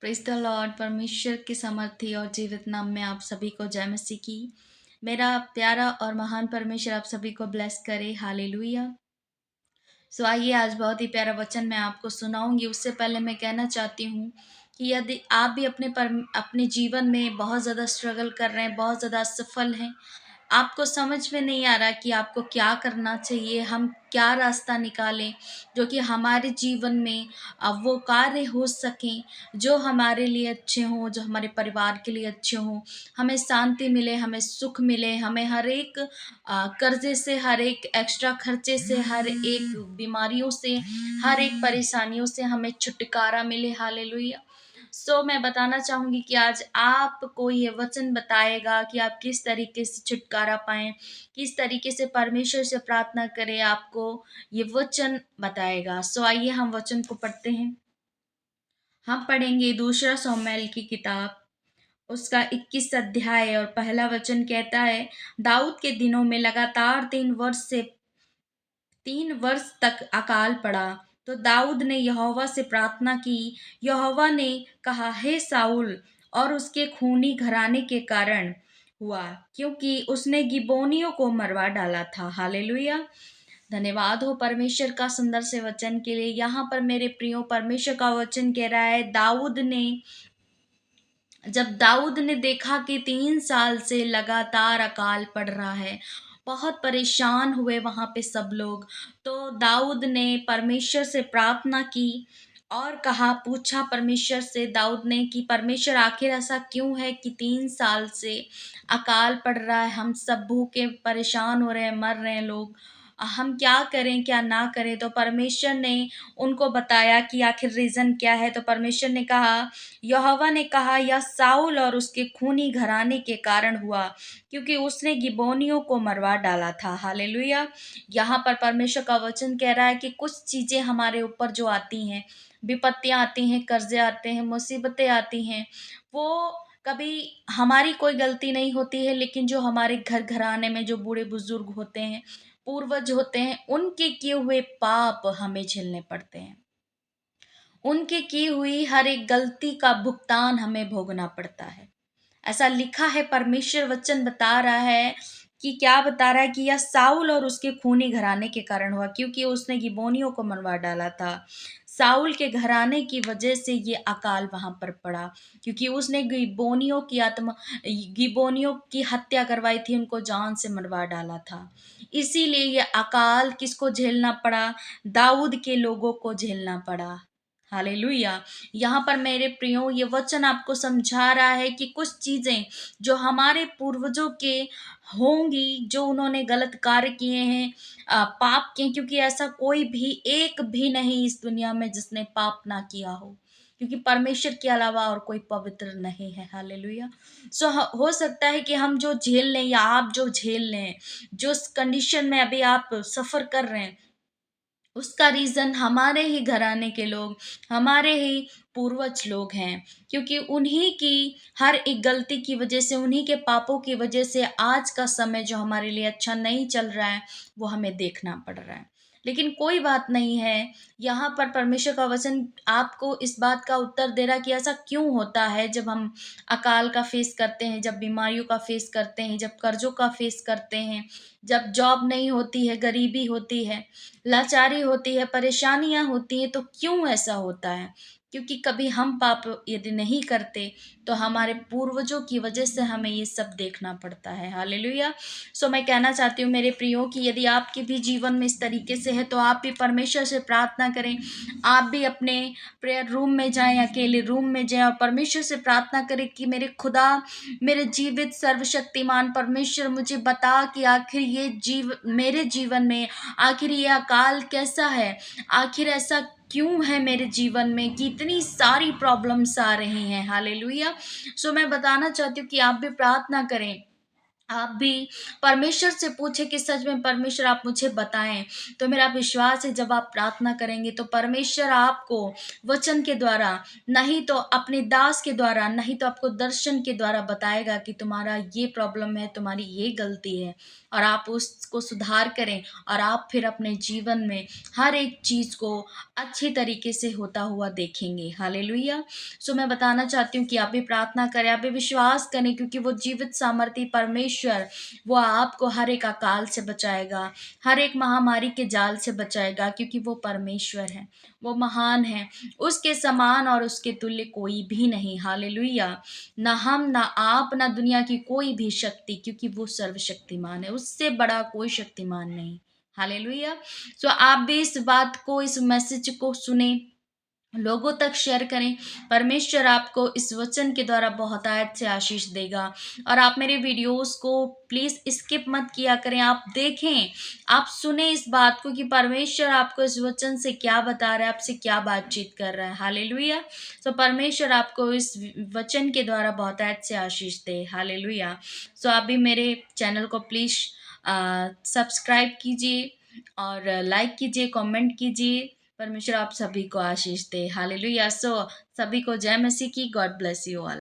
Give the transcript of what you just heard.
Praise the Lord. परमेश्वर के सामर्थ्य और जीवित नाम में आप सभी को जय मसीह की। मेरा प्यारा और महान परमेश्वर आप सभी को ब्लेस करे। हालेलुया। सो आइए, आज बहुत ही प्यारा वचन मैं आपको सुनाऊंगी। उससे पहले मैं कहना चाहती हूँ कि यदि आप भी अपने जीवन में बहुत ज़्यादा स्ट्रगल कर रहे हैं, बहुत ज़्यादा असफल हैं, आपको समझ में नहीं आ रहा कि आपको क्या करना चाहिए, हम क्या रास्ता निकालें जो कि हमारे जीवन में अब वो कार्य हो सकें जो हमारे लिए अच्छे हों, जो हमारे परिवार के लिए अच्छे हों, हमें शांति मिले, हमें सुख मिले, हमें हर एक कर्जे से, हर एक एक्स्ट्रा खर्चे से, हर एक बीमारियों से, हर एक परेशानियों से हमें छुटकारा मिले। हालेलुया। मैं बताना चाहूंगी कि आज आपको ये वचन बताएगा कि आप किस तरीके से छुटकारा पाएं, किस तरीके से परमेश्वर से प्रार्थना करें, आपको ये वचन बताएगा। आइए हम वचन को पढ़ते हैं। हम पढ़ेंगे दूसरा शमूएल की किताब, उसका 21 अध्याय और पहला वचन कहता है, दाऊद के दिनों में लगातार 3 वर्ष तक अकाल पड़ा। तो दाऊद ने यहोवा से प्रार्थना की। यहोवा ने कहा, हे साउल और उसके खूनी घराने के कारण हुआ, क्योंकि उसने गिबोनियों को मरवा डाला था। हालेलुया। धन्यवाद हो परमेश्वर का सुंदर से वचन के लिए। यहाँ पर मेरे प्रियो, परमेश्वर का वचन कह रहा है, जब दाऊद ने देखा कि 3 साल से लगातार अकाल पड़ रहा है, बहुत परेशान हुए वहां पे सब लोग। तो दाऊद ने परमेश्वर से प्रार्थना की और कहा, पूछा परमेश्वर से दाऊद ने कि परमेश्वर आखिर ऐसा क्यों है कि 3 साल से अकाल पड़ रहा है, हम सब भूखे परेशान हो रहे हैं, मर रहे हैं लोग, हम क्या करें क्या ना करें। तो परमेश्वर ने उनको बताया कि आखिर रीजन क्या है। तो परमेश्वर ने कहा, यहोवा ने कहा, यह साउल और उसके खूनी घराने के कारण हुआ, क्योंकि उसने गिबोनियों को मरवा डाला था। हालेलुया। यहाँ पर परमेश्वर का वचन कह रहा है कि कुछ चीजें हमारे ऊपर जो आती हैं, विपत्तियां आती हैं, कर्जे आते हैं, मुसीबतें आती हैं, वो कभी हमारी कोई गलती नहीं होती है, लेकिन जो हमारे घर घराने में जो बूढ़े बुजुर्ग होते हैं, पूर्वज होते हैं, उनके किए हुए पाप हमें झेलने पड़ते हैं। उनके की हुई हर एक गलती का भुगतान हमें भोगना पड़ता है। ऐसा लिखा है, परमेश्वर वचन बता रहा है कि क्या बता रहा है कि यह साउल और उसके खूनी घराने के कारण हुआ, क्योंकि उसने गिबोनियों को मरवा डाला था। साउल के घराने की वजह से ये अकाल वहां पर पड़ा, क्योंकि उसने गिबोनियों की हत्या करवाई थी, उनको जान से मरवा डाला था। इसीलिए ये अकाल किसको झेलना पड़ा? दाऊद के लोगों को झेलना पड़ा। हालेलुया। यहाँ पर मेरे प्रियो, ये वचन आपको समझा रहा है कि कुछ चीजें जो हमारे पूर्वजों के होंगी, जो उन्होंने गलत कार्य किए हैं, पाप किए, क्योंकि ऐसा कोई भी एक भी नहीं इस दुनिया में जिसने पाप ना किया हो, क्योंकि परमेश्वर के अलावा और कोई पवित्र नहीं है। हालेलुया। हो सकता है कि हम जो झेल लें या आप जो झेल लें, जो कंडीशन में अभी आप सफर कर रहे हैं, उसका रीजन हमारे ही घराने के लोग, हमारे ही पूर्वज लोग हैं, क्योंकि उन्हीं की हर एक गलती की वजह से, उन्हीं के पापों की वजह से आज का समय जो हमारे लिए अच्छा नहीं चल रहा है, वो हमें देखना पड़ रहा है। लेकिन कोई बात नहीं है। यहाँ पर परमेश्वर का वचन आपको इस बात का उत्तर दे रहा है कि ऐसा क्यों होता है जब हम अकाल का फेस करते हैं, जब बीमारियों का फेस करते हैं, जब कर्जों का फेस करते हैं, जब जॉब नहीं होती है, गरीबी होती है, लाचारी होती है, परेशानियां होती हैं, तो क्यों ऐसा होता है? क्योंकि कभी हम पाप यदि नहीं करते, तो हमारे पूर्वजों की वजह से हमें ये सब देखना पड़ता है। हालेलुया। मैं कहना चाहती हूँ मेरे प्रियो कि यदि आपके भी जीवन में इस तरीके से है, तो आप भी परमेश्वर से प्रार्थना करें। आप भी अपने प्रेयर रूम में जाएं, अकेले रूम में जाएं और परमेश्वर से प्रार्थना करें कि मेरे खुदा, मेरे जीवित सर्वशक्तिमान परमेश्वर, मुझे बता कि आखिर मेरे जीवन में आखिर ये अकाल कैसा है, आखिर ऐसा क्यों है मेरे जीवन में कि इतनी सारी प्रॉब्लम्स आ रही हैं। हालेलुया। मैं बताना चाहती हूँ कि आप भी प्रार्थना करें, आप भी परमेश्वर से पूछे कि सच में परमेश्वर आप मुझे बताएं। तो मेरा विश्वास है जब आप प्रार्थना करेंगे तो परमेश्वर आपको वचन के द्वारा, नहीं तो अपने दास के द्वारा, नहीं तो आपको दर्शन के द्वारा बताएगा कि तुम्हारा ये प्रॉब्लम है, तुम्हारी ये गलती है, और आप उसको सुधार करें, और आप फिर अपने जीवन में हर एक चीज को अच्छी तरीके से होता हुआ देखेंगे। हालेलुया। सो मैं बताना चाहती हूँ कि आप भी प्रार्थना करें, आप भी विश्वास करें, क्योंकि वो जीवित सामर्थी परमेश्वर, वो आपको हर एक अकाल से बचाएगा, हर एक महामारी के जाल से बचाएगा, क्योंकि वो परमेश्वर है, वो महान है। उसके समान और उसके तुल्य कोई भी नहीं। हालेलुया। ना हम, ना आप, ना दुनिया की कोई भी शक्ति, क्योंकि वो सर्वशक्तिमान है, उससे बड़ा कोई शक्तिमान नहीं। हालेलुया। सो आप भी इस बात को, इस मैसेज को सुने, लोगों तक शेयर करें। परमेश्वर आपको इस वचन के द्वारा बहुतायत से आशीष देगा। और आप मेरे वीडियोस को प्लीज स्किप मत किया करें, आप देखें, आप सुने इस बात को कि परमेश्वर आपको इस वचन से क्या बता रहा है, आपसे क्या बातचीत कर रहा है। हालेलुया। सो परमेश्वर आपको इस वचन के द्वारा बहुतायत से आशीष दे। हालेलुया। सो आप भी मेरे चैनल को प्लीज सब्सक्राइब कीजिए, और लाइक कीजिए, कमेंट कीजिए। परमेश्वर आप सभी को आशीष दे। हालेलुया। सो सभी को जय मसीह की। God bless you all.